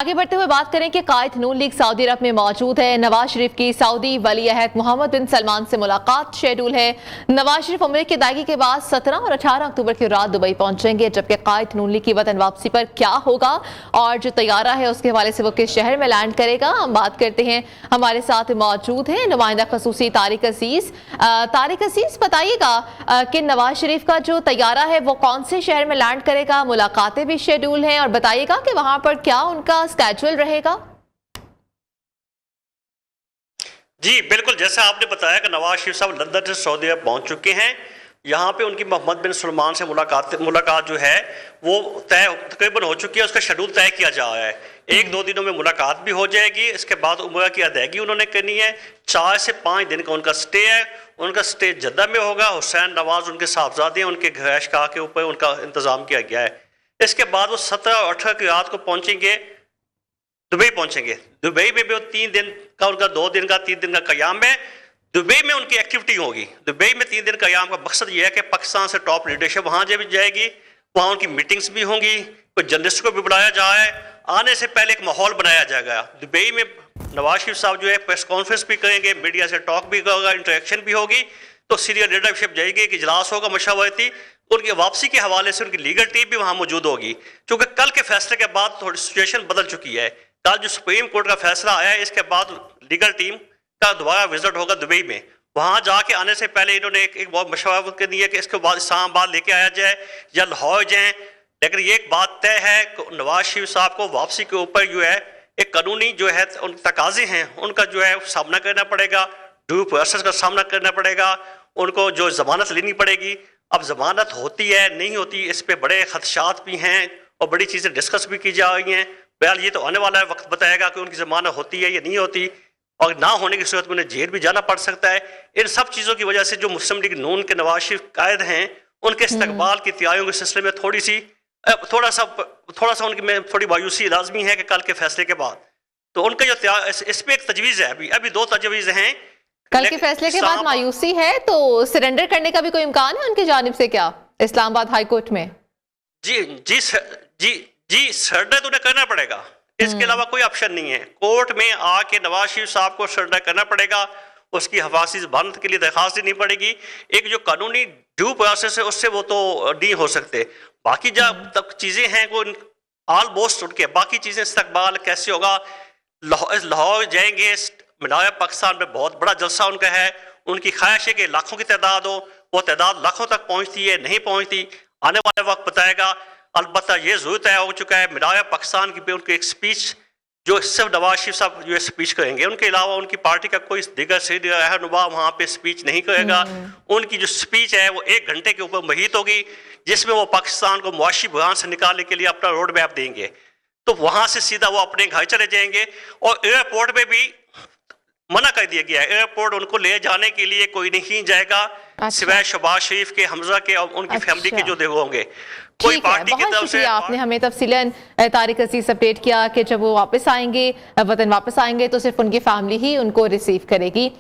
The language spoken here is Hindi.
आगे बढ़ते हुए बात करें कि कायद नून लीग सऊदी अरब में मौजूद है। नवाज शरीफ की सऊदी वली अहद मोहम्मद बिन सलमान से मुलाकात शेड्यूल है। नवाज शरीफ उम्र की अदायगी के बाद 17 और 18 अक्टूबर की रात दुबई पहुंचेंगे, जबकि कायद नून लीग की वतन वापसी पर क्या होगा और जो तैयारा है उसके हवाले से वो किस शहर में लैंड करेगा, हम बात करते हैं। हमारे साथ मौजूद है नुमाइंदा खसूसी तारिक अजीज। तारिक अजीज, बताइएगा कि नवाज शरीफ का जो तैयारा है वो कौन से शहर में लैंड करेगा, मुलाकातें भी शेड्यूल हैं, और बताइएगा कि वहां पर क्या उनका स्केड्यूल रहेगा। जी बिल्कुल, जैसा आपने बताया कि नवाज शरीफ साहब लंदन से सऊदी अरब पहुंच चुके हैं। यहाँ पे उनकी मोहम्मद बिन सलमान से मुलाकात जो है वो तय तकरीबन हो चुकी है। उसका शेड्यूल तय किया जा रहा है। 1-2 दिनों में मुलाकात भी हो जाएगी। इसके बाद उम्र की अदायगी उन्होंने करनी है। 4 से 5 दिन का उनका स्टे है। उनका स्टे जद्दा में होगा। हुसैन नवाज उनके साहबजादे हैं, उनके रहायश गाह के ऊपर उनका इंतजाम किया गया है। इसके बाद वो 17 और 18 की रात को पहुंचेंगे, दुबई पहुंचेंगे। दुबई में भी 3 दिन का उनका 2 दिन का 3 दिन का क़याम है। दुबई में उनकी एक्टिविटी होगी। दुबई में 3 दिन का क़याम का मकसद ये है कि पाकिस्तान से टॉप लीडरशिप वहाँ भी जाएगी, वहाँ उनकी मीटिंग्स भी होंगी, कुछ जर्नलिस्ट को भी बुलाया जा रहा है। आने से पहले एक माहौल बनाया जाएगा। दुबई में नवाज शरीफ साहब जो है प्रेस कॉन्फ्रेंस भी करेंगे, मीडिया से टॉक भी होगा, इंटरेक्शन भी होगी। तो सीनियर लीडरशिप जाएगी, एक इजलास होगा मशावरती। उनकी वापसी के हवाले से उनकी लीगल टीम भी वहाँ मौजूद होगी, क्योंकि कल के फैसले के बाद थोड़ी सिचुएशन बदल चुकी है। कल जो सुप्रीम कोर्ट का फैसला आया है, इसके बाद लीगल टीम का दोबारा विजिट होगा दुबई में। वहाँ जाके आने से पहले इन्होंने एक बहुत मशवरा कर दी है कि इसके बाद इस्लामाबाद लेके आया जाए या लाहौर जाएँ। लेकिन ये एक बात तय है कि नवाज शरीफ साहब को वापसी के ऊपर जो है एक कानूनी जो है उन तकाजे हैं उनका जो है सामना करना पड़ेगा, ड्यू प्रोसेस का सामना करना पड़ेगा, उनको जो जमानत लेनी पड़ेगी। अब जमानत होती है नहीं होती, इस पर बड़े खदशात भी हैं और बड़ी चीज़ें डिस्कस भी की जा रही हैं। बहरहाल ये तो आने वाला वक्त बताएगा कि उनकी जमानत होती है या नहीं होती, और ना होने की सूरत में उन्हें जेल भी जाना पड़ सकता है। इन सब चीज़ों की वजह से जो मुस्लिम लीग नून के नवाज शरीफ कायद हैं, उनके इस्तकबाल की तैयारियों के सिलसिले में थोड़ा सा उनकी में थोड़ी मायूसी लाजमी है कि कल के फैसले के बाद। तो उनका जो इस पर एक तजवीज़ है, अभी 2 तजवीज़ हैं। कल के फैसले के बाद मायूसी है तो सरेंडर करने का भी कोई इम्कान है उनकी जानिब से क्या इस्लामाबाद हाई कोर्ट में? जी सरेंडर तो उन्हें करना पड़ेगा, इसके अलावा कोई ऑप्शन नहीं है। कोर्ट में आके नवाज शरीफ साहब को सरेंडर करना पड़ेगा, उसकी हफाजी जमानत के लिए दरखास्त देनी पड़ेगी। एक जो कानूनी ड्यू प्रोसेस है उससे वो तो नहीं हो सकते। बाकी जब तक चीज़ें हैं वो ऑलमोस्ट उनके बाकी चीज़ें इस्तकबाल कैसे होगा। लाहौर जाएंगे, मीनार पाकिस्तान में बहुत बड़ा जलसा उनका है। उनकी ख्वाहिश है कि लाखों की तादाद हो, वो तादाद लाखों तक पहुँचती है नहीं पहुँचती, आने वाले वक्त बताएगा। अलबत्ता ये जरूर तय हो चुका है मीनार पाकिस्तान की पे उनकी एक स्पीच जो सिर्फ नवाज शरीफ साहब जो स्पीच करेंगे, उनके अलावा उनकी पार्टी का कोई दिगर सीनियर रहनुमा वहाँ पे स्पीच नहीं करेगा। उनकी जो स्पीच है वो 1 घंटे के ऊपर मुहित होगी, जिसमें वो पाकिस्तान को मुआशी बहरान से निकालने के लिए अपना रोड मैप देंगे। तो वहाँ से सीधा वो अपने घर चले जाएंगे। और एयरपोर्ट में भी मना कर दिया गया है, एयरपोर्ट उनको ले जाने के लिए कोई नहीं जाएगा। अच्छा। सिवाय शहबाज शरीफ के, हमजा के और उनकी फैमिली के जो देव होंगे। कोई पार्टी की तरफ से आपने हमें तफसीलन तारिक अजीज अपडेट किया कि जब वो वापस आएंगे, वतन वापस आएंगे तो सिर्फ उनकी फैमिली ही उनको रिसीव करेगी।